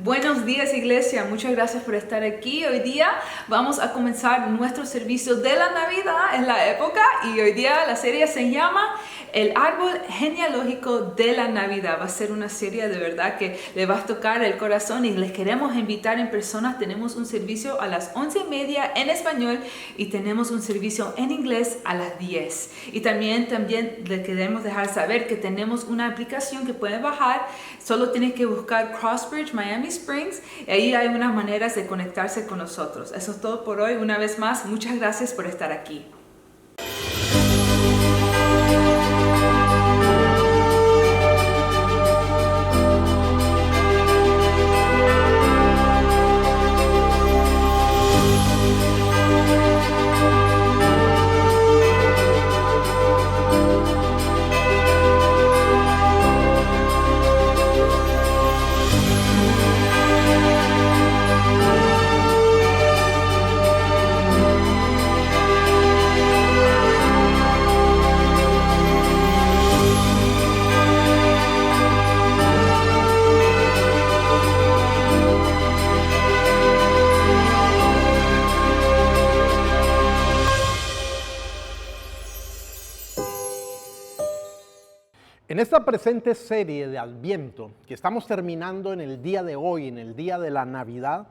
Buenos días, iglesia. Muchas gracias por estar aquí. Hoy día vamos a comenzar nuestro servicio de la Navidad en la época y hoy día la serie se llama El árbol genealógico de la Navidad. Va a ser una serie de verdad que le va a tocar el corazón y les queremos invitar en persona. Tenemos un servicio a las 11:30 en español y tenemos un servicio en inglés a las 10. Y también les queremos dejar saber que tenemos una aplicación que pueden bajar. Solo tienes que buscar Crossbridge Miami Springs y ahí hay unas maneras de conectarse con nosotros. Eso es todo por hoy. Una vez más, muchas gracias por estar aquí. En esta presente serie de Adviento, que estamos terminando en el día de hoy, en el día de la Navidad,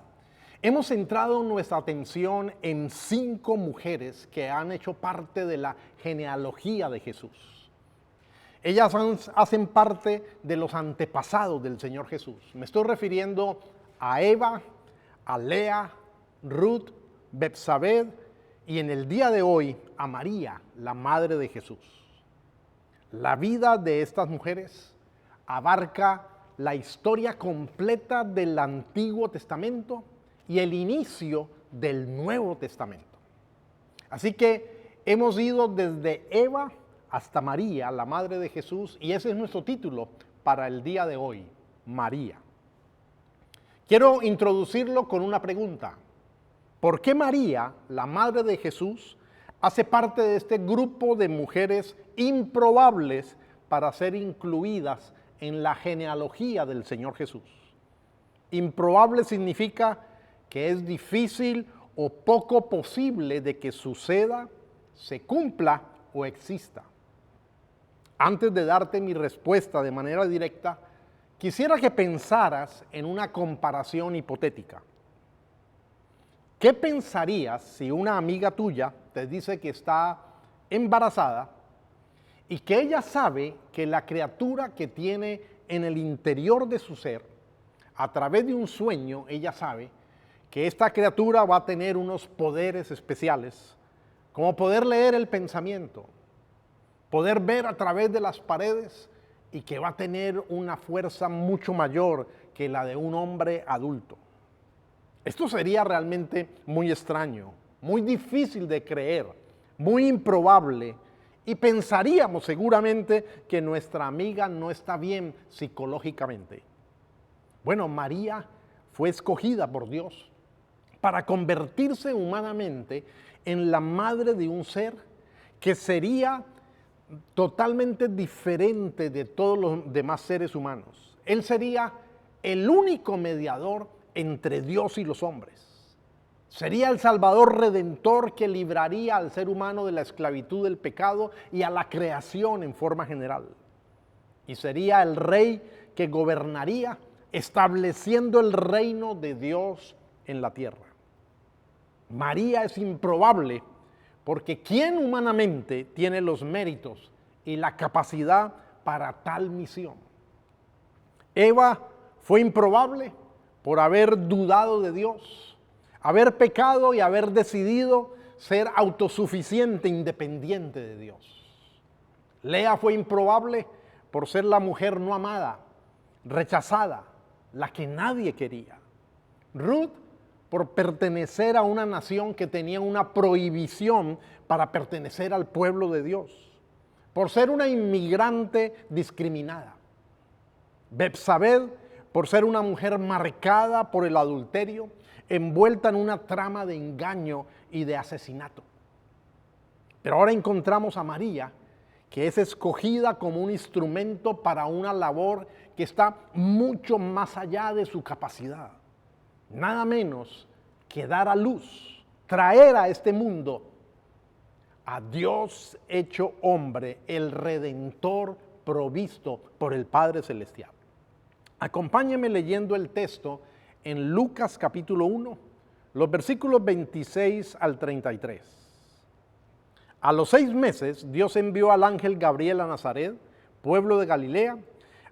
hemos centrado nuestra atención en 5 mujeres que han hecho parte de la genealogía de Jesús. Ellas hacen parte de los antepasados del Señor Jesús. Me estoy refiriendo a Eva, a Lea, Ruth, Betsabé y en el día de hoy a María, la madre de Jesús. La vida de estas mujeres abarca la historia completa del Antiguo Testamento y el inicio del Nuevo Testamento. Así que hemos ido desde Eva hasta María, la madre de Jesús, y ese es nuestro título para el día de hoy, María. Quiero introducirlo con una pregunta. ¿Por qué María, la madre de Jesús, hace parte de este grupo de mujeres improbables para ser incluidas en la genealogía del Señor Jesús? Improbable significa que es difícil o poco posible de que suceda, se cumpla o exista. Antes de darte mi respuesta de manera directa, quisiera que pensaras en una comparación hipotética. ¿Qué pensarías si una amiga tuya te dice que está embarazada y que ella sabe que la criatura que tiene en el interior de su ser, a través de un sueño, ella sabe que esta criatura va a tener unos poderes especiales, como poder leer el pensamiento, poder ver a través de las paredes y que va a tener una fuerza mucho mayor que la de un hombre adulto? Esto sería realmente muy extraño, muy difícil de creer, muy improbable, y pensaríamos seguramente que nuestra amiga no está bien psicológicamente. Bueno, María fue escogida por Dios para convertirse humanamente en la madre de un ser que sería totalmente diferente de todos los demás seres humanos. Él sería el único mediador entre Dios y los hombres. Sería el Salvador Redentor que libraría al ser humano de la esclavitud del pecado y a la creación en forma general. Y sería el Rey que gobernaría, estableciendo el reino de Dios en la tierra. María es improbable porque ¿quién humanamente tiene los méritos y la capacidad para tal misión? Eva fue improbable por haber dudado de Dios, haber pecado y haber decidido ser autosuficiente, independiente de Dios. Lea fue improbable por ser la mujer no amada, rechazada, la que nadie quería. Ruth por pertenecer a una nación que tenía una prohibición para pertenecer al pueblo de Dios, por ser una inmigrante discriminada. Betsabé por ser una mujer marcada por el adulterio, envuelta en una trama de engaño y de asesinato. Pero ahora encontramos a María, que es escogida como un instrumento para una labor que está mucho más allá de su capacidad. Nada menos que dar a luz, traer a este mundo a Dios hecho hombre, el Redentor provisto por el Padre Celestial. Acompáñeme leyendo el texto en Lucas capítulo 1, los versículos 26 al 33. A los 6 meses, Dios envió al ángel Gabriel a Nazaret, pueblo de Galilea,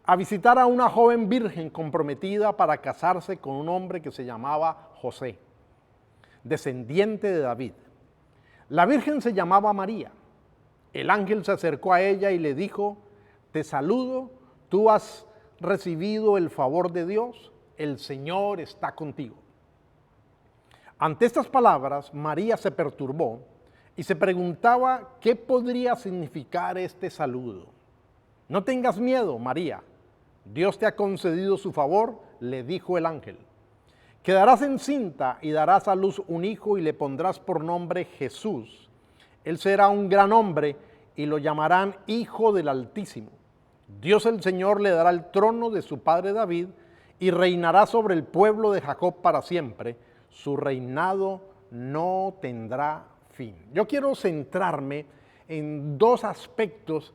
a visitar a una joven virgen comprometida para casarse con un hombre que se llamaba José, descendiente de David. La virgen se llamaba María. El ángel se acercó a ella y le dijo: te saludo, tú has recibido el favor de Dios, el Señor está contigo. Ante estas palabras, María se perturbó y se preguntaba qué podría significar este saludo. No tengas miedo, María, Dios te ha concedido su favor, le dijo el ángel. Quedarás encinta y darás a luz un hijo y le pondrás por nombre Jesús. Él será un gran hombre y lo llamarán Hijo del Altísimo. Dios el Señor le dará el trono de su padre David y reinará sobre el pueblo de Jacob para siempre. Su reinado no tendrá fin. Yo quiero centrarme en 2 aspectos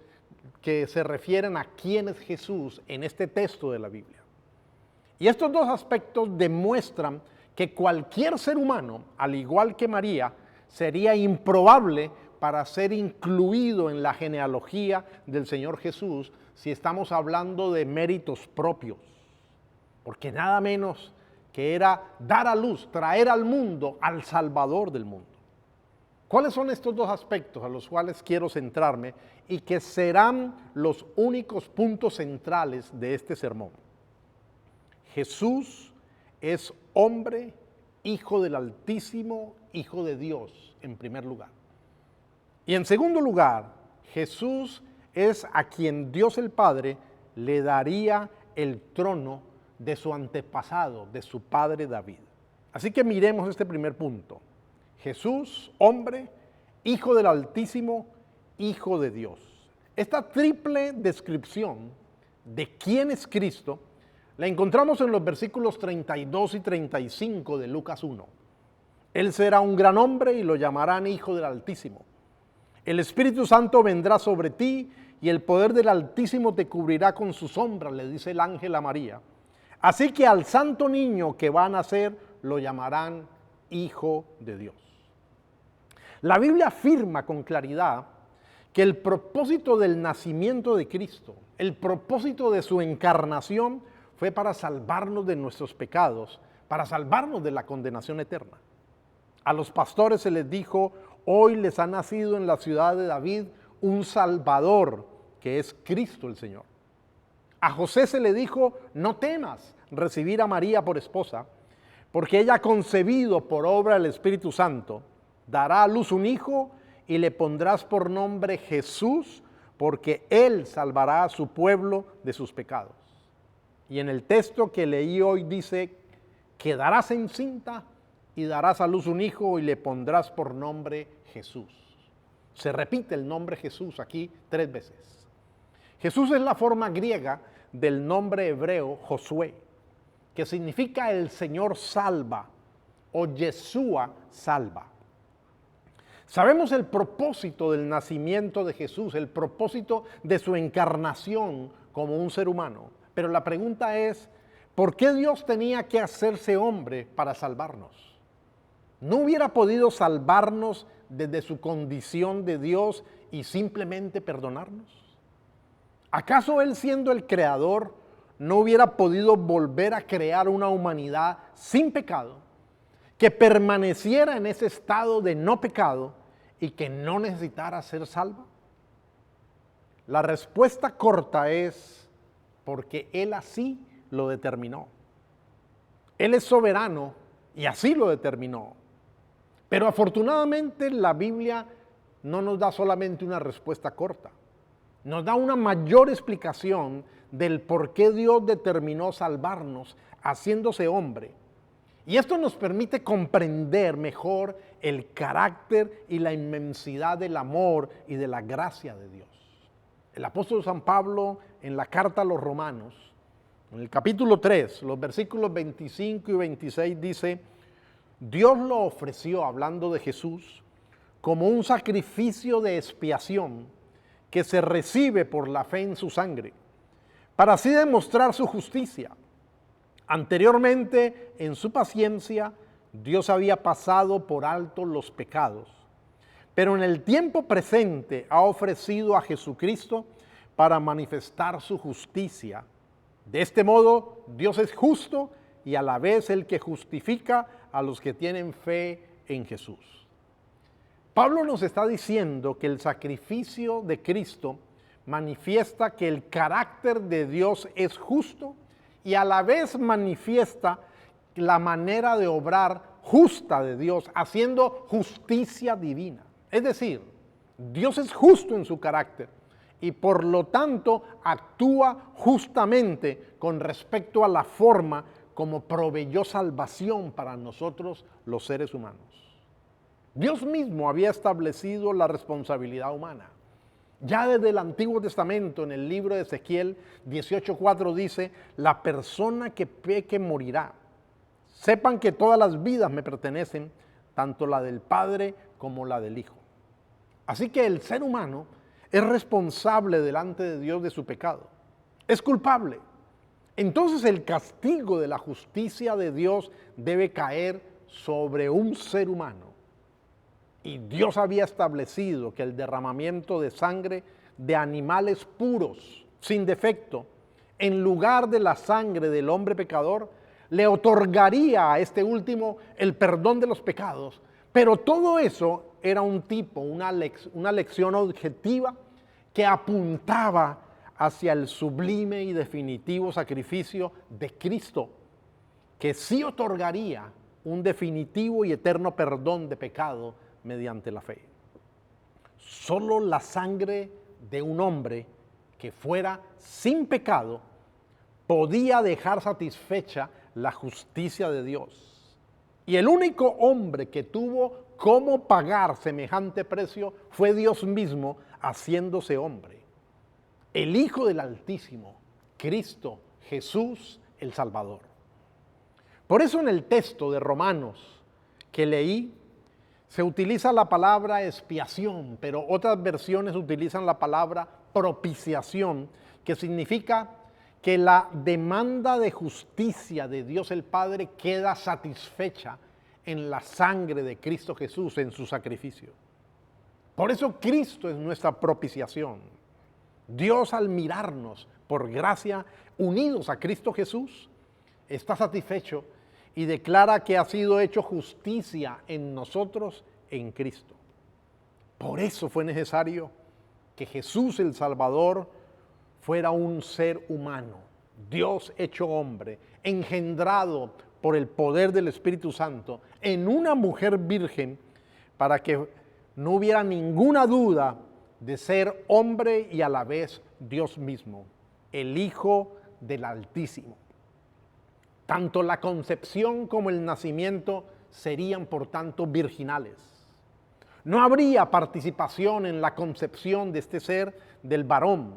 que se refieren a quién es Jesús en este texto de la Biblia. Y estos 2 aspectos demuestran que cualquier ser humano, al igual que María, sería improbable para ser incluido en la genealogía del Señor Jesús si estamos hablando de méritos propios. Porque nada menos que era dar a luz, traer al mundo al Salvador del mundo. ¿Cuáles son estos 2 aspectos a los cuales quiero centrarme y que serán los únicos puntos centrales de este sermón? Jesús es hombre, Hijo del Altísimo, Hijo de Dios, en primer lugar. Y en segundo lugar, Jesús es a quien Dios el Padre le daría el trono de su antepasado, de su padre David. Así que miremos este primer punto. Jesús, hombre, Hijo del Altísimo, Hijo de Dios. Esta triple descripción de quién es Cristo la encontramos en los versículos 32 y 35 de Lucas 1. Él será un gran hombre y lo llamarán Hijo del Altísimo. El Espíritu Santo vendrá sobre ti y el poder del Altísimo te cubrirá con su sombra, le dice el ángel a María. Así que al santo niño que va a nacer lo llamarán Hijo de Dios. La Biblia afirma con claridad que el propósito del nacimiento de Cristo, el propósito de su encarnación fue para salvarnos de nuestros pecados, para salvarnos de la condenación eterna. A los pastores se les dijo: hoy les ha nacido en la ciudad de David un Salvador, que es Cristo el Señor. A José se le dijo: no temas recibir a María por esposa, porque ella ha concebido por obra del Espíritu Santo, dará a luz un hijo y le pondrás por nombre Jesús, porque él salvará a su pueblo de sus pecados. Y en el texto que leí hoy dice: quedarás encinta y darás a luz un hijo y le pondrás por nombre Jesús. Se repite el nombre Jesús aquí 3 veces. Jesús es la forma griega del nombre hebreo Josué, que significa el Señor salva o Yeshua salva. Sabemos el propósito del nacimiento de Jesús, el propósito de su encarnación como un ser humano. Pero la pregunta es: ¿por qué Dios tenía que hacerse hombre para salvarnos? ¿No hubiera podido salvarnos desde su condición de Dios y simplemente perdonarnos? ¿Acaso Él, siendo el creador, no hubiera podido volver a crear una humanidad sin pecado, que permaneciera en ese estado de no pecado y que no necesitara ser salva? La respuesta corta es: porque Él así lo determinó. Él es soberano y así lo determinó. Pero afortunadamente la Biblia no nos da solamente una respuesta corta. Nos da una mayor explicación del por qué Dios determinó salvarnos haciéndose hombre. Y esto nos permite comprender mejor el carácter y la inmensidad del amor y de la gracia de Dios. El apóstol San Pablo en la carta a los Romanos, en el capítulo 3, los versículos 25 y 26 dice: Dios lo ofreció, hablando de Jesús, como un sacrificio de expiación que se recibe por la fe en su sangre, para así demostrar su justicia. Anteriormente, en su paciencia, Dios había pasado por alto los pecados, pero en el tiempo presente ha ofrecido a Jesucristo para manifestar su justicia. De este modo, Dios es justo y a la vez el que justifica a los que tienen fe en Jesús. Pablo nos está diciendo que el sacrificio de Cristo manifiesta que el carácter de Dios es justo y a la vez manifiesta la manera de obrar justa de Dios, haciendo justicia divina. Es decir, Dios es justo en su carácter y por lo tanto actúa justamente con respecto a la forma como proveyó salvación para nosotros los seres humanos. Dios mismo había establecido la responsabilidad humana. Ya desde el Antiguo Testamento, en el libro de Ezequiel 18:4 dice: la persona que peque morirá. Sepan que todas las vidas me pertenecen, tanto la del Padre como la del Hijo. Así que el ser humano es responsable delante de Dios de su pecado. Es culpable. Entonces el castigo de la justicia de Dios debe caer sobre un ser humano. Y Dios había establecido que el derramamiento de sangre de animales puros, sin defecto, en lugar de la sangre del hombre pecador, le otorgaría a este último el perdón de los pecados. Pero todo eso era un tipo, una lección objetiva que apuntaba hacia el sublime y definitivo sacrificio de Cristo, que sí otorgaría un definitivo y eterno perdón de pecado mediante la fe. Solo la sangre de un hombre que fuera sin pecado podía dejar satisfecha la justicia de Dios. Y el único hombre que tuvo cómo pagar semejante precio fue Dios mismo haciéndose hombre. El Hijo del Altísimo, Cristo Jesús el Salvador. Por eso en el texto de Romanos que leí, se utiliza la palabra expiación, pero otras versiones utilizan la palabra propiciación, que significa que la demanda de justicia de Dios el Padre queda satisfecha en la sangre de Cristo Jesús, en su sacrificio. Por eso Cristo es nuestra propiciación. Dios, al mirarnos por gracia unidos a Cristo Jesús, está satisfecho y declara que ha sido hecho justicia en nosotros en Cristo. Por eso fue necesario que Jesús el Salvador fuera un ser humano, Dios hecho hombre, engendrado por el poder del Espíritu Santo en una mujer virgen, para que no hubiera ninguna duda de ser hombre y a la vez Dios mismo, el Hijo del Altísimo. Tanto la concepción como el nacimiento serían, por tanto, virginales. No habría participación en la concepción de este ser del varón,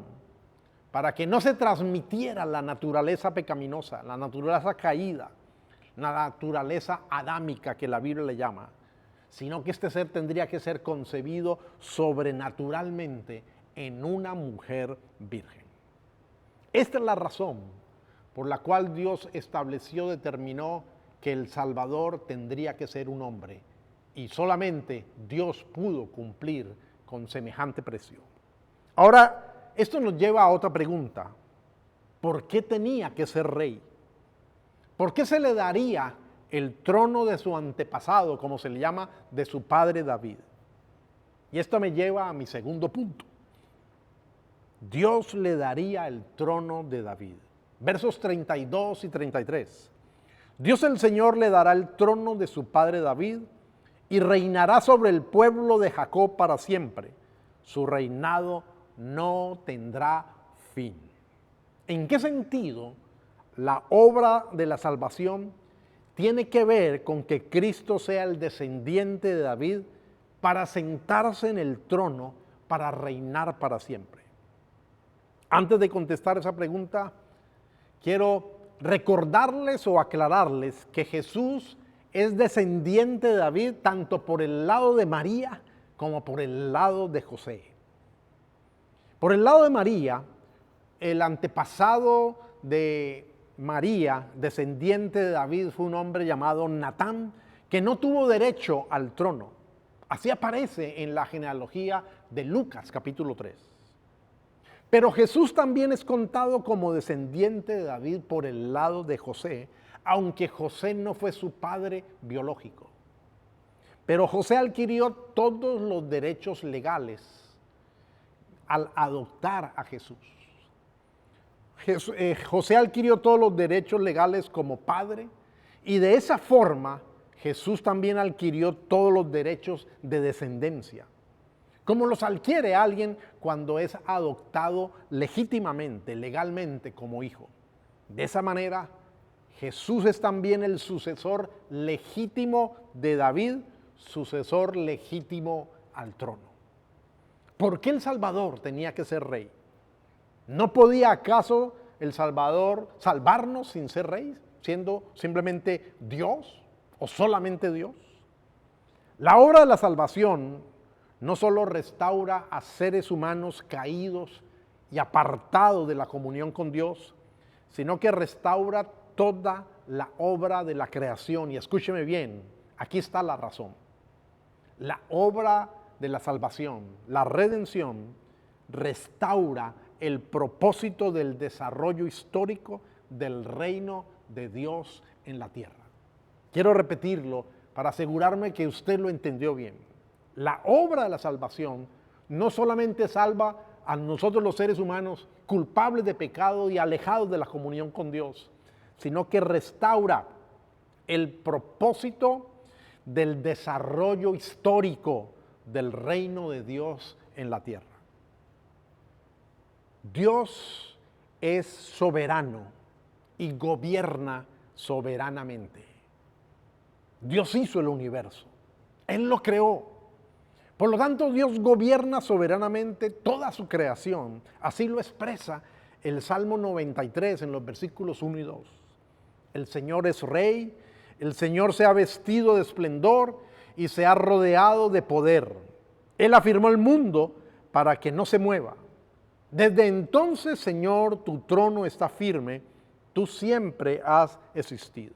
para que no se transmitiera la naturaleza pecaminosa, la naturaleza caída, la naturaleza adámica que la Biblia le llama, sino que este ser tendría que ser concebido sobrenaturalmente en una mujer virgen. Esta es la razón por la cual Dios determinó que el Salvador tendría que ser un hombre, y solamente Dios pudo cumplir con semejante precio. Ahora, esto nos lleva a otra pregunta: ¿por qué tenía que ser rey? ¿Por qué se le daría el trono de su antepasado, como se le llama, de su padre David? Y esto me lleva a mi segundo punto. Dios le daría el trono de David. Versos 32 y 33. Dios el Señor le dará el trono de su padre David y reinará sobre el pueblo de Jacob para siempre. Su reinado no tendrá fin. ¿En qué sentido la obra de la salvación tiene que ver con que Cristo sea el descendiente de David para sentarse en el trono para reinar para siempre? Antes de contestar esa pregunta, quiero recordarles o aclararles que Jesús es descendiente de David tanto por el lado de María como por el lado de José. Por el lado de María, el antepasado de María, descendiente de David, fue un hombre llamado Natán, que no tuvo derecho al trono. Así aparece en la genealogía de Lucas, capítulo 3. Pero Jesús también es contado como descendiente de David por el lado de José, aunque José no fue su padre biológico. Pero José adquirió todos los derechos legales al adoptar a Jesús. José adquirió todos los derechos legales como padre y de esa forma Jesús también adquirió todos los derechos de descendencia, como los adquiere alguien cuando es adoptado legítimamente, legalmente como hijo. De esa manera, Jesús es también el sucesor legítimo de David, sucesor legítimo al trono. ¿Por qué el Salvador tenía que ser rey? ¿No podía acaso el Salvador salvarnos sin ser rey, siendo simplemente Dios o solamente Dios? La obra de la salvación no solo restaura a seres humanos caídos y apartados de la comunión con Dios, sino que restaura toda la obra de la creación. Y escúcheme bien, aquí está la razón. La obra de la salvación, la redención, restaura el propósito del desarrollo histórico del reino de Dios en la tierra. Quiero repetirlo para asegurarme que usted lo entendió bien. La obra de la salvación no solamente salva a nosotros los seres humanos culpables de pecado y alejados de la comunión con Dios, sino que restaura el propósito del desarrollo histórico del reino de Dios en la tierra. Dios es soberano y gobierna soberanamente. Dios hizo el universo, Él lo creó. Por lo tanto, Dios gobierna soberanamente toda su creación. Así lo expresa el Salmo 93 en los versículos 1 y 2. El Señor es rey, el Señor se ha vestido de esplendor y se ha rodeado de poder. Él afirmó el mundo para que no se mueva. Desde entonces, Señor, tu trono está firme, tú siempre has existido.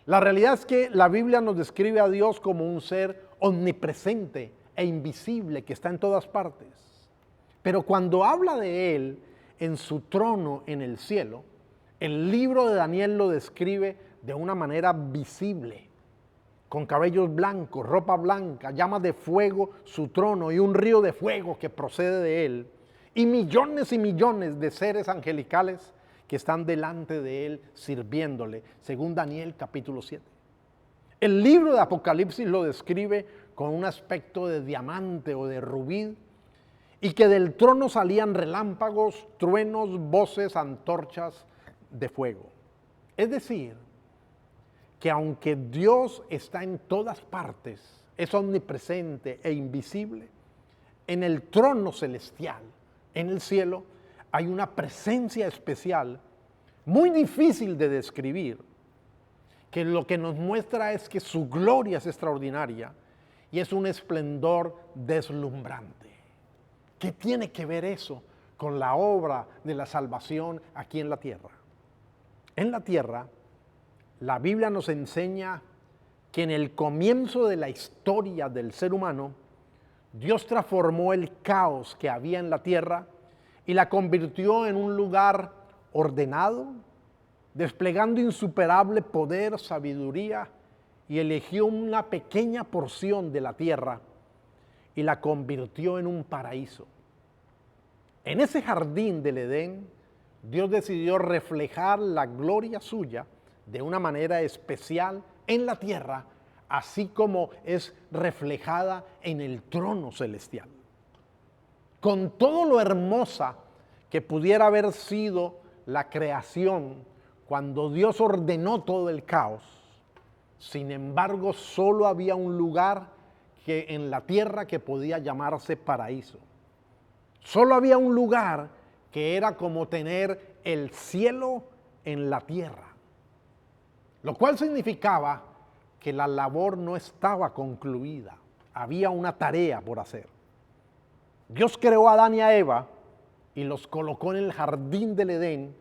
La realidad es que la Biblia nos describe a Dios como un ser omnipresente e invisible que está en todas partes. Pero cuando habla de Él en su trono en el cielo, el libro de Daniel lo describe de una manera visible, con cabellos blancos, ropa blanca, llamas de fuego su trono y un río de fuego que procede de Él, y millones de seres angelicales que están delante de Él sirviéndole, según Daniel capítulo 7. El libro de Apocalipsis lo describe con un aspecto de diamante o de rubí, y que del trono salían relámpagos, truenos, voces, antorchas de fuego. Es decir, que aunque Dios está en todas partes, es omnipresente e invisible, en el trono celestial, en el cielo, hay una presencia especial, muy difícil de describir, que lo que nos muestra es que su gloria es extraordinaria y es un esplendor deslumbrante. ¿Qué tiene que ver eso con la obra de la salvación aquí en la tierra? En la tierra, la Biblia nos enseña que en el comienzo de la historia del ser humano, Dios transformó el caos que había en la tierra y la convirtió en un lugar ordenado, desplegando insuperable poder, sabiduría, y eligió una pequeña porción de la tierra y la convirtió en un paraíso. En ese jardín del Edén, Dios decidió reflejar la gloria suya de una manera especial en la tierra, así como es reflejada en el trono celestial. Con todo lo hermosa que pudiera haber sido la creación cuando Dios ordenó todo el caos, sin embargo, solo había un lugar en la tierra que podía llamarse paraíso. Solo había un lugar que era como tener el cielo en la tierra, lo cual significaba que la labor no estaba concluida, había una tarea por hacer. Dios creó a Adán y a Eva y los colocó en el jardín del Edén,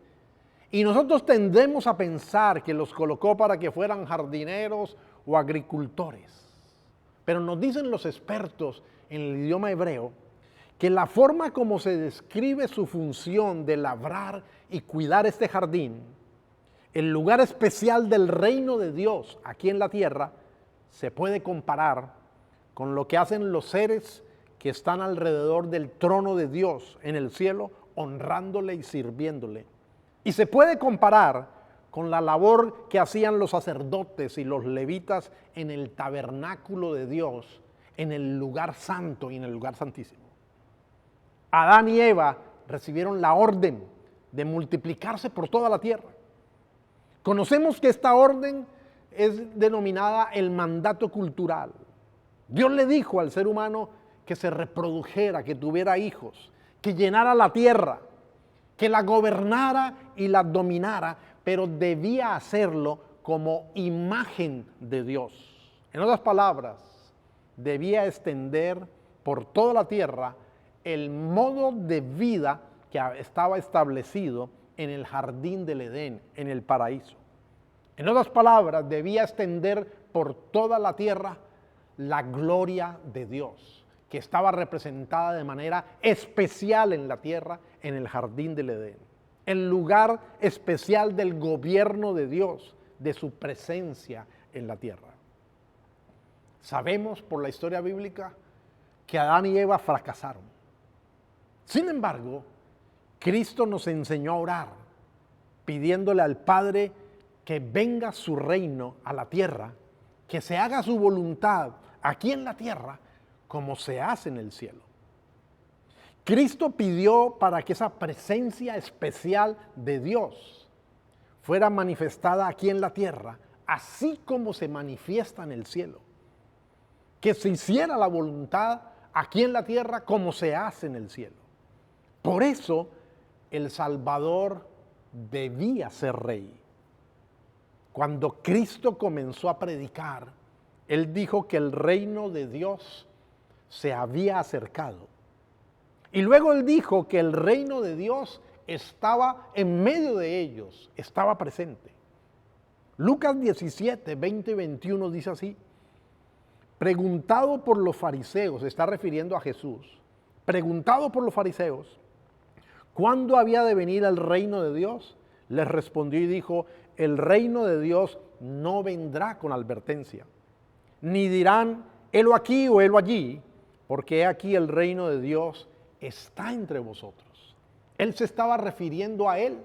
y nosotros tendemos a pensar que los colocó para que fueran jardineros o agricultores. Pero nos dicen los expertos en el idioma hebreo que la forma como se describe su función de labrar y cuidar este jardín, el lugar especial del reino de Dios aquí en la tierra, se puede comparar con lo que hacen los seres que están alrededor del trono de Dios en el cielo, honrándole y sirviéndole. Y se puede comparar con la labor que hacían los sacerdotes y los levitas en el tabernáculo de Dios, en el lugar santo y en el lugar santísimo. Adán y Eva recibieron la orden de multiplicarse por toda la tierra. Conocemos que esta orden es denominada el mandato cultural. Dios le dijo al ser humano que se reprodujera, que tuviera hijos, que llenara la tierra, que la gobernara y la dominara, pero debía hacerlo como imagen de Dios. En otras palabras, debía extender por toda la tierra el modo de vida que estaba establecido en el jardín del Edén, en el paraíso. En otras palabras, debía extender por toda la tierra la gloria de Dios, que estaba representada de manera especial en la tierra, en el jardín del Edén. El lugar especial del gobierno de Dios, de su presencia en la tierra. Sabemos por la historia bíblica que Adán y Eva fracasaron. Sin embargo, Cristo nos enseñó a orar, pidiéndole al Padre que venga su reino a la tierra, que se haga su voluntad aquí en la tierra como se hace en el cielo. Cristo pidió para que esa presencia especial de Dios fuera manifestada aquí en la tierra, así como se manifiesta en el cielo. Que se hiciera la voluntad aquí en la tierra como se hace en el cielo. Por eso el Salvador debía ser rey. Cuando Cristo comenzó a predicar, Él dijo que el reino de Dios se había acercado. Y luego Él dijo que el reino de Dios estaba en medio de ellos, estaba presente. Lucas 17, 20 y 21 dice así: preguntado por los fariseos, se está refiriendo a Jesús, preguntado por los fariseos, ¿cuándo había de venir el reino de Dios? Les respondió y dijo: el reino de Dios no vendrá con advertencia, ni dirán, helo aquí o helo allí, porque he aquí el reino de Dios está entre vosotros. Él se estaba refiriendo a él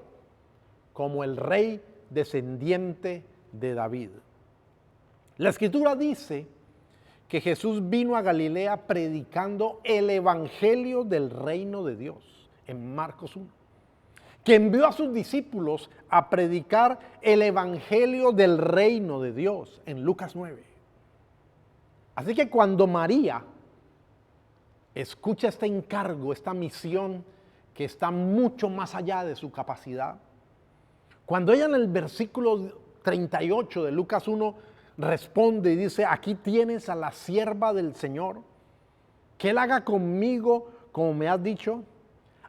como el rey descendiente de David. La Escritura dice que Jesús vino a Galilea predicando el evangelio del reino de Dios, en Marcos 1. Que envió a sus discípulos a predicar el evangelio del reino de Dios, en Lucas 9. Así que cuando María escucha este encargo, esta misión que está mucho más allá de su capacidad, cuando ella en el versículo 38 de Lucas 1 responde y dice: aquí tienes a la sierva del Señor, que Él haga conmigo como me has dicho.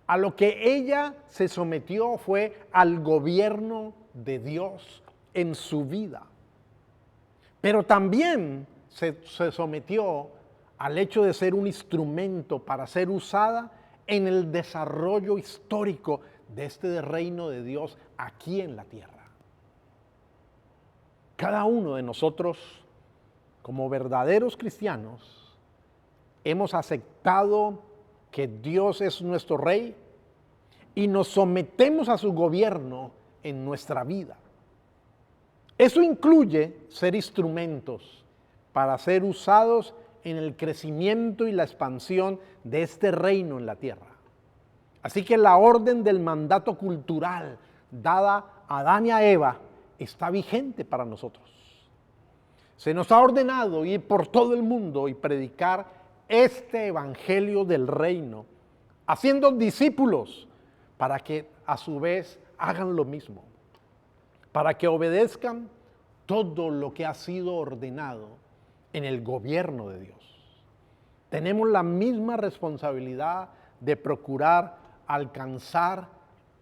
A lo que ella se sometió fue al gobierno de Dios en su vida. Pero también se sometió al hecho de ser un instrumento para ser usada en el desarrollo histórico de este reino de Dios aquí en la tierra. Cada uno de nosotros, como verdaderos cristianos, hemos aceptado que Dios es nuestro rey y nos sometemos a su gobierno en nuestra vida. Eso incluye ser instrumentos para ser usados en el crecimiento y la expansión de este reino en la tierra. Así que la orden del mandato cultural dada a Adán y a Eva está vigente para nosotros. Se nos ha ordenado ir por todo el mundo y predicar este evangelio del reino, haciendo discípulos para que a su vez hagan lo mismo, para que obedezcan todo lo que ha sido ordenado en el gobierno de Dios. Tenemos la misma responsabilidad de procurar alcanzar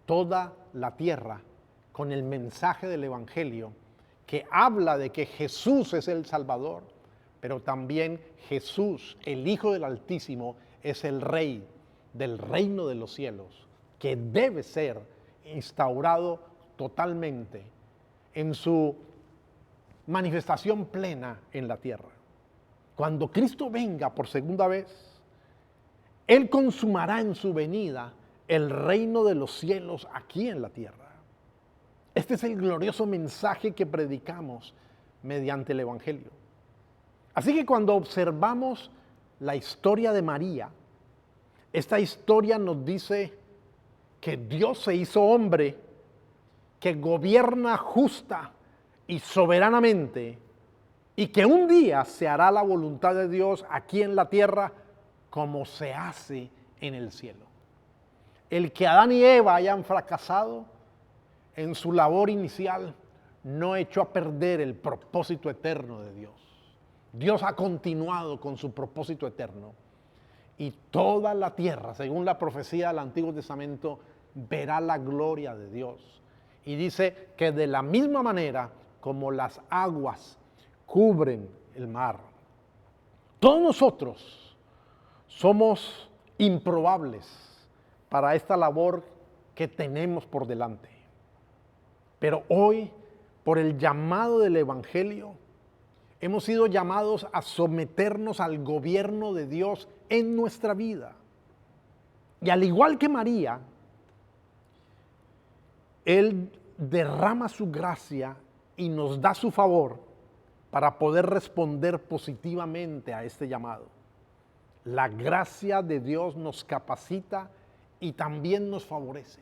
toda la tierra con el mensaje del Evangelio que habla de que Jesús es el Salvador, pero también Jesús, el Hijo del Altísimo, es el Rey del reino de los cielos, que debe ser instaurado totalmente en su manifestación plena en la tierra. Cuando Cristo venga por segunda vez, Él consumará en su venida el reino de los cielos aquí en la tierra. Este es el glorioso mensaje que predicamos mediante el Evangelio. Así que cuando observamos la historia de María, esta historia nos dice que Dios se hizo hombre, que gobierna justa y soberanamente, y que un día se hará la voluntad de Dios aquí en la tierra como se hace en el cielo. El que Adán y Eva hayan fracasado en su labor inicial no echó a perder el propósito eterno de Dios. Dios ha continuado con su propósito eterno y toda la tierra, según la profecía del Antiguo Testamento, verá la gloria de Dios. Y dice que de la misma manera como las aguas cubren el mar, todos nosotros somos improbables para esta labor que tenemos por delante. Pero hoy, por el llamado del Evangelio, hemos sido llamados a someternos al gobierno de Dios en nuestra vida. Y al igual que María, Él derrama su gracia y nos da su favor para poder responder positivamente a este llamado. La gracia de Dios nos capacita y también nos favorece.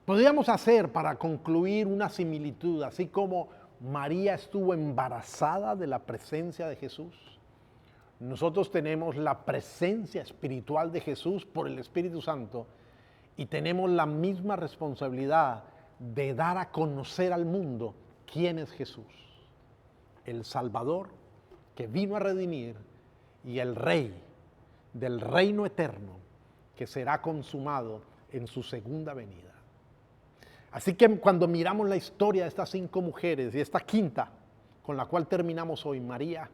Podríamos hacer, para concluir, una similitud, así como María estuvo embarazada de la presencia de Jesús. Nosotros tenemos la presencia espiritual de Jesús por el Espíritu Santo y tenemos la misma responsabilidad de dar a conocer al mundo quién es Jesús, el Salvador que vino a redimir y el Rey del reino eterno que será consumado en su segunda venida. Así que cuando miramos la historia de estas 5 mujeres y esta quinta con la cual terminamos hoy, María,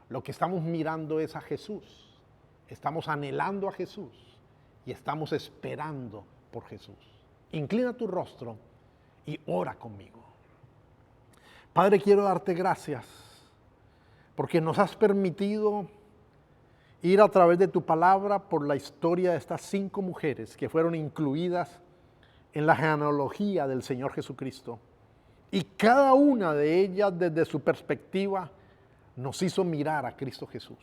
lo que estamos mirando es a Jesús. Estamos anhelando a Jesús y estamos esperando por Jesús. Inclina tu rostro y ora conmigo. Padre, quiero darte gracias porque nos has permitido ir a través de tu palabra por la historia de estas 5 mujeres que fueron incluidas en la genealogía del Señor Jesucristo. Y cada una de ellas, desde su perspectiva, nos hizo mirar a Cristo Jesús.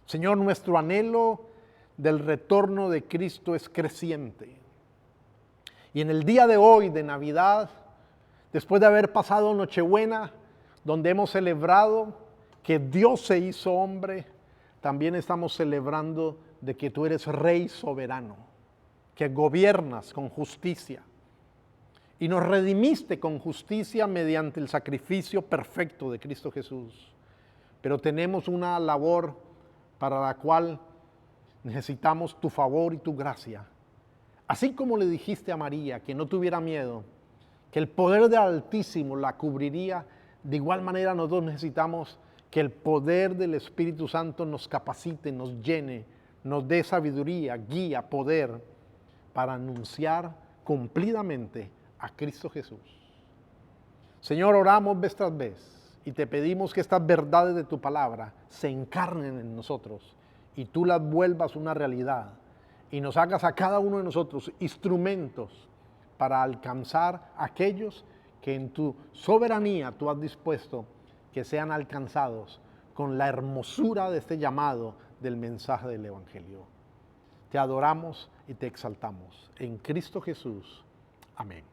Señor, nuestro anhelo del retorno de Cristo es creciente. Y en el día de hoy, de Navidad, después de haber pasado Nochebuena, donde hemos celebrado que Dios se hizo hombre, también estamos celebrando de que tú eres Rey soberano, que gobiernas con justicia y nos redimiste con justicia mediante el sacrificio perfecto de Cristo Jesús. Pero tenemos una labor para la cual necesitamos tu favor y tu gracia. Así como le dijiste a María que no tuviera miedo, que el poder del Altísimo la cubriría, de igual manera nosotros necesitamos que el poder del Espíritu Santo nos capacite, nos llene, nos dé sabiduría, guía, poder para anunciar cumplidamente a Cristo Jesús. Señor, oramos vez tras vez y te pedimos que estas verdades de tu palabra se encarnen en nosotros y tú las vuelvas una realidad y nos hagas a cada uno de nosotros instrumentos para alcanzar a aquellos que en tu soberanía tú has dispuesto que sean alcanzados con la hermosura de este llamado del mensaje del Evangelio. Te adoramos y te exaltamos. En Cristo Jesús. Amén.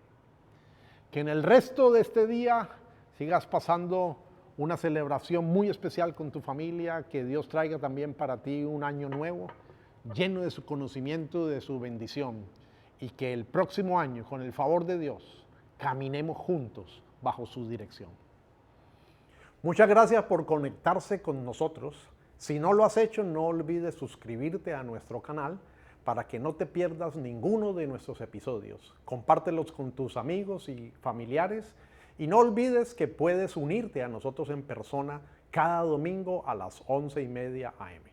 Que en el resto de este día sigas pasando una celebración muy especial con tu familia, que Dios traiga también para ti un año nuevo, lleno de su conocimiento, de su bendición. y que el próximo año, con el favor de Dios, caminemos juntos bajo su dirección. Muchas gracias por conectarse con nosotros. Si no lo has hecho, no olvides suscribirte a nuestro canal para que no te pierdas ninguno de nuestros episodios. Compártelos con tus amigos y familiares y no olvides que puedes unirte a nosotros en persona cada domingo a las 11:30 a.m.